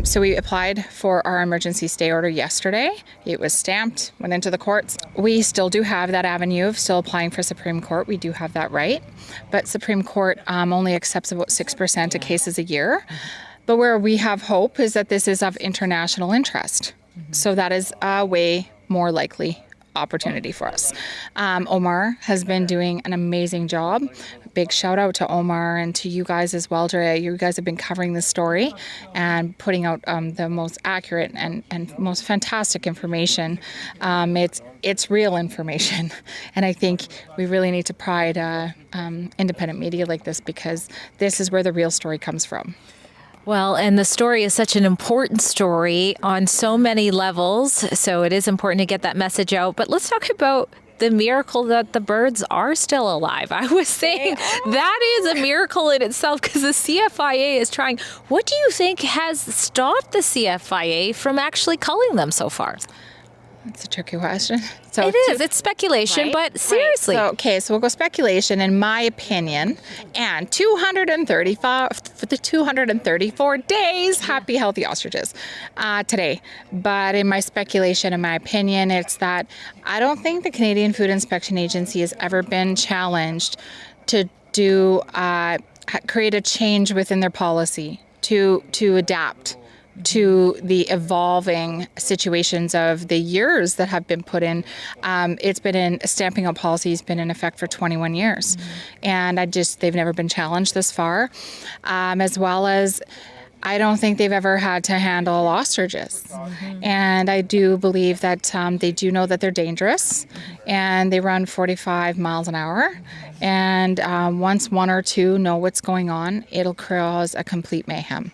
So we applied for our emergency stay order yesterday. It was stamped, went into the courts. We still do have that avenue of still applying for Supreme Court. We do have that right. But Supreme Court only accepts about 6% of cases a year. But where we have hope is that this is of international interest. So that is a way more likely opportunity for us. Omar has been doing an amazing job. Big shout out to Omar and to you guys as well, Drea. You guys have been covering this story and putting out the most accurate and most fantastic information. It's real information, and I think we really need to pride independent media like this, because this is where the real story comes from. Well, and the story is such an important story on so many levels, so it is important to get that message out. But let's talk about the miracle that the birds are still alive. I was saying that is a miracle in itself, because the CFIA is trying. What do you think has stopped the CFIA from actually culling them so far? That's a tricky question. So it is. It's speculation, right? But seriously. Right. So we'll go speculation, in my opinion. And 234 days, happy, healthy ostriches today. But in my speculation, in my opinion, it's that I don't think the Canadian Food Inspection Agency has ever been challenged to create a change within their policy to adapt to the evolving situations of the years that have been put in. It's been in stamping out policy has been in effect for 21 years. And they've never been challenged this far. As well as, I don't think they've ever had to handle ostriches. And I do believe that they do know that they're dangerous, and they run 45 miles an hour. And once one or two know what's going on, it'll cause a complete mayhem.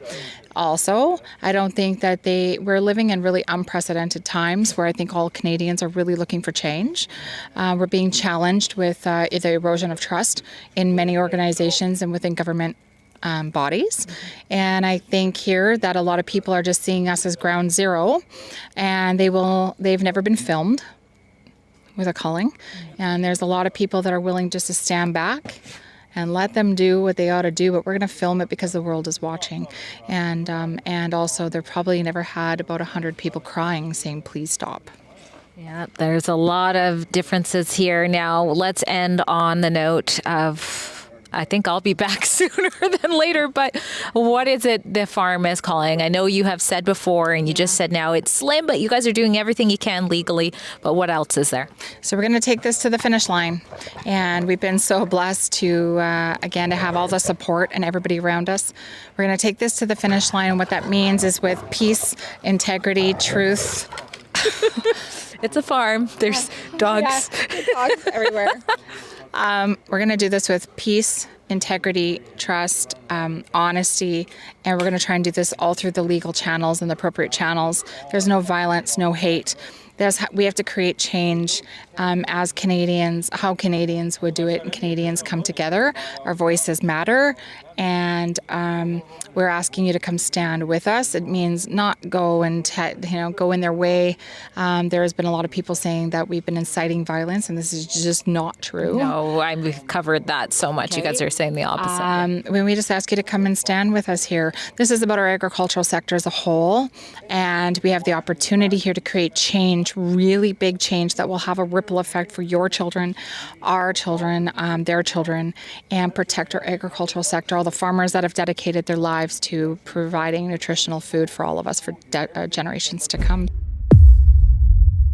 Also, I don't think that we're living in really unprecedented times where I think all Canadians are really looking for change. We're being challenged with the erosion of trust in many organizations and within government bodies. And I think here that a lot of people are just seeing us as ground zero, and they've never been filmed with a culling. And there's a lot of people that are willing just to stand back and let them do what they ought to do, but we're going to film it because the world is watching. And also, they've probably never had about 100 people crying saying, please stop. Yeah, there's a lot of differences here. Now, let's end on the note of, I think I'll be back sooner than later, but what is it the farm is calling? I know you have said before, and you just said now it's slim, but you guys are doing everything you can legally, but what else is there? So we're going to take this to the finish line, and we've been so blessed to, again, to have all the support and everybody around us. We're going to take this to the finish line, and what that means is with peace, integrity, truth. It's a farm. There's dogs. Yeah, dogs everywhere. We're going to do this with peace, integrity, trust, honesty, and we're going to try and do this all through the legal channels and the appropriate channels. There's no violence, no hate. We have to create change as Canadians, how Canadians would do it, and Canadians come together. Our voices matter, and we're asking you to come stand with us. It means not go and go in their way. There has been a lot of people saying that we've been inciting violence, and this is just not true. No, we've covered that so much. Okay. You guys are saying the opposite. When we just ask you to come and stand with us here. This is about our agricultural sector as a whole, and we have the opportunity here to create change, really big change that will have a ripple effect for your children, our children, their children, and protect our agricultural sector, all the farmers that have dedicated their lives to providing nutritional food for all of us for generations to come.